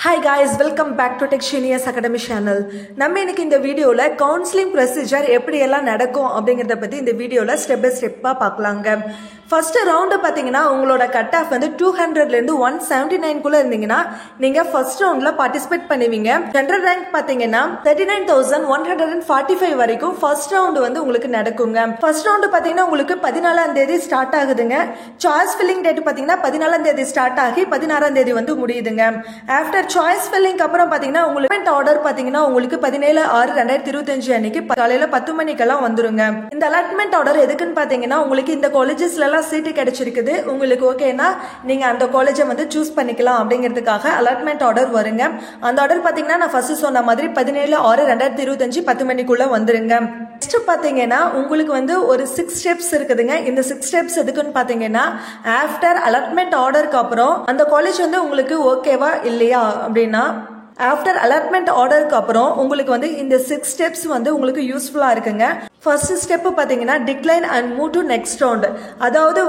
Hi guys, welcome back to Tech Genius Academy channel. நம்ம இன்னைக்கு இந்த வீடியோல கவுன்சிலிங் ப்ரொசீஜர் எப்படி எல்லாம் நடக்கும் அப்படிங்கறத பத்தி இந்த வீடியோல ஸ்டெப் பை ஸ்டெப்பா பார்க்கலாங்க. ஃபர்ஸ்ட் ரவுண்ட் பாத்தீங்கன்னா உங்களோட கட் ஆஃப் வந்து 200 ல இருந்து 179 குள்ள இருந்தீங்கன்னா நீங்க ஃபர்ஸ்ட் ரவுண்ட்ல பார்ட்டிசிபேட் பண்ணுவீங்க. ஜெனரல் ரேங்க் பாத்தீங்கன்னா 39145 வரைக்கும் ஃபர்ஸ்ட் ரவுண்ட் வந்து உங்களுக்கு நடக்குங்க. ஃபர்ஸ்ட் ரவுண்ட் பாத்தீங்கன்னா உங்களுக்கு 14ஆம் தேதி ஸ்டார்ட் ஆகுதுங்க. சாய்ஸ் ஃபில்லிங் டேட் பாத்தீங்கன்னா 14ஆம் தேதி ஸ்டார்ட் ஆகி 16ஆம் தேதி வந்து முடியுதுங்க. ஆஃப்டர் சாய்ஸ் ஃபில்லிங் அப்புறம் பாத்தீங்கன்னா உங்களுக்கு ஆர்டர் பாத்தீங்கன்னா உங்களுக்கு 17/6/2025 அன்னைக்கு காலையில 10 மணிக்கெல்லாம் வந்துருங்க. இந்த அலாட்மெண்ட் ஆர்டர் எதுக்குன்னு பாத்தீங்கன்னா உங்களுக்கு இந்த காலேஜஸ்ல எல்லாம் சீட்டு கிடைச்சிருக்குது, உங்களுக்கு ஓகேனா நீங்க அந்த காலேஜை வந்து சூஸ் பண்ணிக்கலாம் அப்படிங்கிறதுக்காக அலாட்மெண்ட் ஆர்டர் வருங்க. அந்த ஆர்டர் பாத்தீங்கன்னா நான் ஃபர்ஸ்ட் சொன்ன மாதிரி 17/6/2025 10 மணிக்குள்ள வந்துருங்க. நெக்ஸ்ட் பாத்தீங்கன்னா உங்களுக்கு வந்து ஒரு 6 ஸ்டெப்ஸ் இருக்குதுங்க. இந்த 6 ஸ்டெப்ஸ் எதுக்குன்னு பாத்தீங்கன்னா ஆஃப்டர் அலாட்மெண்ட் ஆர்டருக்கு அப்புறம் அந்த காலேஜ் வந்து உங்களுக்கு ஓகேவா இல்லையா அப்படின்னா ஆஃப்டர் அலாட்மெண்ட் ஆர்டருக்கு அப்புறம் உங்களுக்கு வந்து இந்த 6 ஸ்டெப்ஸ் வந்து உங்களுக்கு யூஸ்ஃபுல்லா இருக்குங்க. ஃபர்ஸ்ட் ஸ்டெப் பாத்தீங்கன்னா decline and move to next round. அதாவது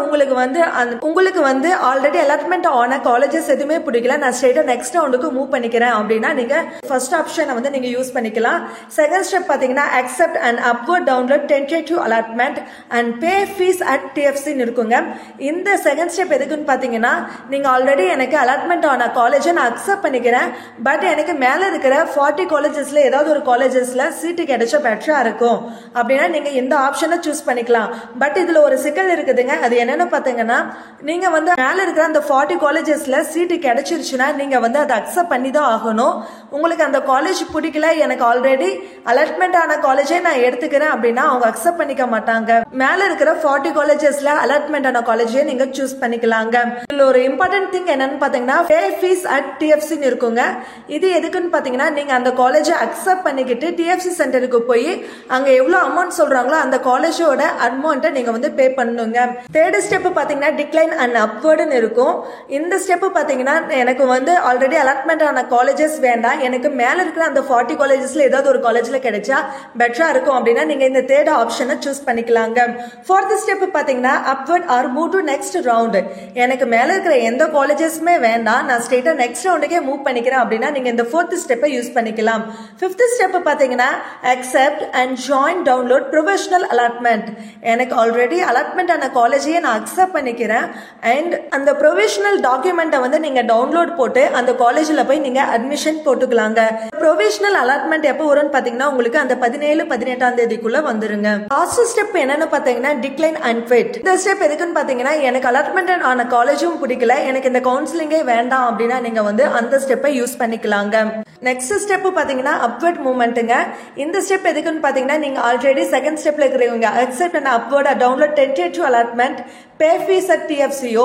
உங்களுக்கு வந்து ஆல்ரெடி அலாட்மெண்ட் ஆன காலேஜஸ் எதுவுமே பிடிக்கல, நான் ஸ்ட்ரெயிட்டா நெக்ஸ்ட் ரவுண்டுக்கு மூவ் பண்ணிக்கிறேன் அப்படின்னா நீங்க ஃபர்ஸ்ட் ஆப்ஷனை வந்து நீங்க யூஸ் பண்ணிக்கலாம். செகண்ட் ஸ்டெப் பாத்தீங்கன்னா accept and upward download tentative allotment and pay fees at டிஎஃப்சின்னு இருக்குங்க. இந்த செகண்ட் ஸ்டெப் எதுக்குன்னு பாத்தீங்கன்னா நீங்க ஆல்ரெடி எனக்கு அலாட்மெண்ட் ஆன காலேஜை நான் அக்செப்ட் பண்ணிக்கிறேன், பட் எனக்கு மேல இருக்கிற 40 காலேஜஸ்ல ஏதாவது ஒரு காலேஜஸ்ல சீட்டு கிடைச்சா பெட்டரா இருக்கும் அப்படின்னா நீங்க இந்த ஆப்ஷனை சூஸ் பண்ணிக்கலாம். பட் இதுல ஒரு சிக்கல் இருக்குதுங்க. அது என்னன்னு பாத்தீங்கன்னா நீங்க வந்து மேல இருக்கிற அந்த 40 காலேஜஸ்ல சீட்டு கிடைச்சிருச்சுன்னா நீங்க வந்து அதை அக்செப்ட் பண்ணி தான் ஆகணும். உங்களுக்கு அந்த காலேஜ் பிடிக்கல, எனக்கு ஆல்ரெடி அலாட்மெண்ட் ஆன காலேஜே நான் எடுத்துக்கிறேன் அப்படின்னா அவங்க அக்செப்ட் பண்ணிக்க மாட்டாங்க. மேல இருக்கிற 40 காலேஜஸ்ல அலாட்மெண்ட் ஆன காலேஜே நீங்க சூஸ் பண்ணிக்கலாங்க. இதுல ஒரு இம்பார்ட்டன்ட் திங் என்னன்னு பாத்தீங்கன்னா பே ஃபீஸ் அட் டிஎஃப்சின்னு இருக்குங்க. இது எதுக்குன்னு பாத்தீங்கன்னா நீங்க அந்த காலேஜை அக்செப்ட் பண்ணிக்கிட்டு டிஎஃப்சி சென்டருக்கு போய் அங்க எவ்வளவு அமௌண்ட் சொல்றாங்களோ அந்த காலேஜோட அமௌண்ட்டை நீங்க வந்து பே பண்ணுங்க. தேர்ட் ஸ்டெப் பாத்தீங்கன்னா டிக்ளைன் அண்ட் அப்வர்ட்னு இருக்கும். இந்த ஸ்டெப் பாத்தீங்கன்னா எனக்கு வந்து ஆல்ரெடி அலாட்மெண்ட் ஆன காலேஜஸ் வேண்டாம், எனக்கு மேல இருக்கிற அந்த 40 காலேஜஸ்ல ஏதாவது ஒரு காலேஜ்ல கிடைச்சா பெட்டரா இருக்கும் அப்படின்னா நீங்க இந்த தேர்ட் ஆப்ஷனை சூஸ் பண்ணிக்கலாங்க. ஃபோர்த் ஸ்டெப் பாத்தீங்கன்னா upward or move to next round. எனக்கு மேல இருக்கிற எந்த காலேஜஸ்மே வேண்டாம், நான் ஸ்ட்ரெயிட்டா நெக்ஸ்ட் ரவுண்டுக்கே மூவ் பண்ணிக்கிறேன் அப்படின்னா நீங்க இந்த ஃபோர்த் ஸ்டெப்பை யூஸ் பண்ணிக்கலாம். ஃபிஃப்த் ஸ்டெப் பாத்தீங்கன்னா accept and join download professional allotment. எனக்கு ஆல்ரெடி அலாட்மெண்ட் ஆன காலேஜையே நான் அக்செப்ட் பண்ணிக்கிறேன் அண்ட் அந்த ப்ரொவிஷனல் டாக்குமெண்ட்டை வந்து நீங்க டவுன்லோட் போட்டு அந்த காலேஜ்ல போய் நீங்க அட்மிஷன் போட்டுக்கலாங்க. ப்ரொவிஷனல் அலாட்மெண்ட் எப்போ வரும்னு பாத்தீங்கன்னா உங்களுக்கு அந்த 17-18ஆம் தேதிக்குள்ள வந்துருங்க. லாஸ்ட் ஸ்டெப் என்னன்னு பாத்தீங்கன்னா டிக்ளைன் அண்ட் குவிட். இந்த ஸ்டெப் எதுக்குன்னு பாத்தீங்கன்னா எனக்கு அலாட்மெண்ட் ஆன காலேஜும் பிடிக்கல, எனக்கு இந்த கவுன்சிலிங்கே வேண்டாம் அப்படின்னா நீங்க வந்து அந்த ஸ்டெப்பை யூஸ் பண்ணிக்கலாங்க. நெக்ஸ்ட் ஸ்டெப் பாத்தீங்கன்னா அப்வர்ட் மூவ்மெண்ட்டுங்க. இந்த ஸ்டெப் எதுக்குன்னு பாத்தீங்கன்னா நீங்க ஆல்ரெடி செகண்ட் ஸ்டெப்ல இருக்கிறவங்க accept and upward download tentative allotment pay fees at டிஎஃப்சியோ,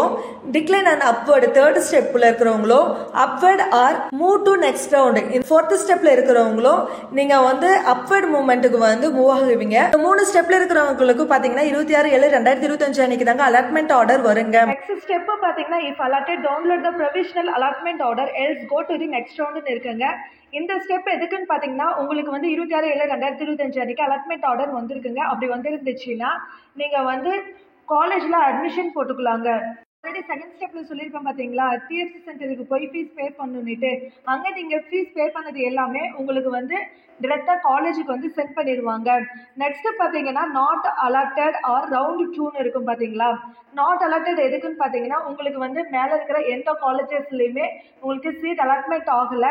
டிக்ளைன் அண்ட் அப்வர்ட் தேர்ட் ஸ்டெப்ல இருக்கிறவங்களோ upward or move to next round இந்த ஃபோர்த் ஸ்டெப்ல இருக்கிறவங்களோ நீங்க வந்து அப்வர்ட் மூவ்மெண்ட்டுக்கு வந்து மூவ் ஆகுவீங்க. மூணு ஸ்டெப்ல இருக்கிறவங்களுக்கு பாத்தீங்கன்னா 26/7/2025 அன்னைக்கு தாங்க அலாட்மெண்ட் ஆர்டர் வருங்க. நெக்ஸ்ட் ஸ்டெப் பாத்தீங்கன்னா if allotted download the provisional allotment order else go to the next round இருக்குங்க. இந்த ஸ்டெப் எதுக்குன்னு பாத்தீங்கன்னா உங்களுக்கு வந்து 26/7/2025 அன்னைக்கு அலாட்மெண்ட் ஆர்டர் வந்திருக்குங்க. அப்படி வந்துருந்துச்சுன்னா நீங்க வந்து காலேஜ்ல அட்மிஷன் போட்டுக்கலாங்க. ஆல்ரெடி செகண்ட் ஸ்டெப்ல சொல்லியிருப்பேன் பாத்தீங்களா, டிஎஃப்சி சென்டருக்கு போய் ஃபீஸ் பே பண்ணிட்டு அங்க நீங்க ஃபீஸ் பே பண்ணது எல்லாமே உங்களுக்கு வந்து டிரெக்டா காலேஜுக்கு வந்து சென்ட் பண்ணிடுவாங்க. நெக்ஸ்ட் பாத்தீங்கன்னா நாட் அலாட்டட் ஆர் ரவுண்ட் 2ன்னு இருக்கும் பாத்தீங்களா. நாட் அலாட்டட் எதுக்குன்னு பாத்தீங்கன்னா உங்களுக்கு வந்து மேல இருக்கிற எந்த காலேஜஸ்லயுமே உங்களுக்கு சீட் அலாட்மெண்ட் ஆகல,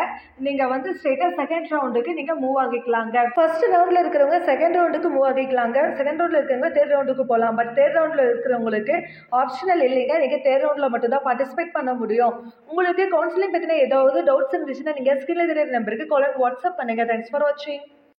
நீங்க வந்து ஸ்ட்ரெயிட்டா செகண்ட் ரவுண்டுக்கு நீங்க மூவ் ஆகிக்கலாங்க. ஃபர்ஸ்ட் ரவுண்ட்ல இருக்கிறவங்க செகண்ட் ரவுண்டுக்கு மூவ் ஆகிக்கலாங்க, செகண்ட் ரவுண்ட்ல இருக்கிறவங்க தேர்ட் ரவுண்டுக்கு போகலாம். பட் தேர்ட் ரவுண்ட்ல இருக்கிறவங்களுக்கு ஆப்ஷனல் இல்லைங்க, நீங்க தேர்ட் ரவுண்ட்ல மட்டும் தான் பார்ட்டிசிபேட் பண்ண முடியும். உங்களுக்கு கவுன்சிலிங் பத்தின ஏதாவது டவுட்ஸ் இருந்துச்சுன்னா நீங்க ஸ்கிரீன்ல தெரியுற நம்பருக்கு கால் அண்ட் வாட்ஸ்அப் பண்ணுங்க. தேங்க்ஸ் ஃபார் வாட்சிங்.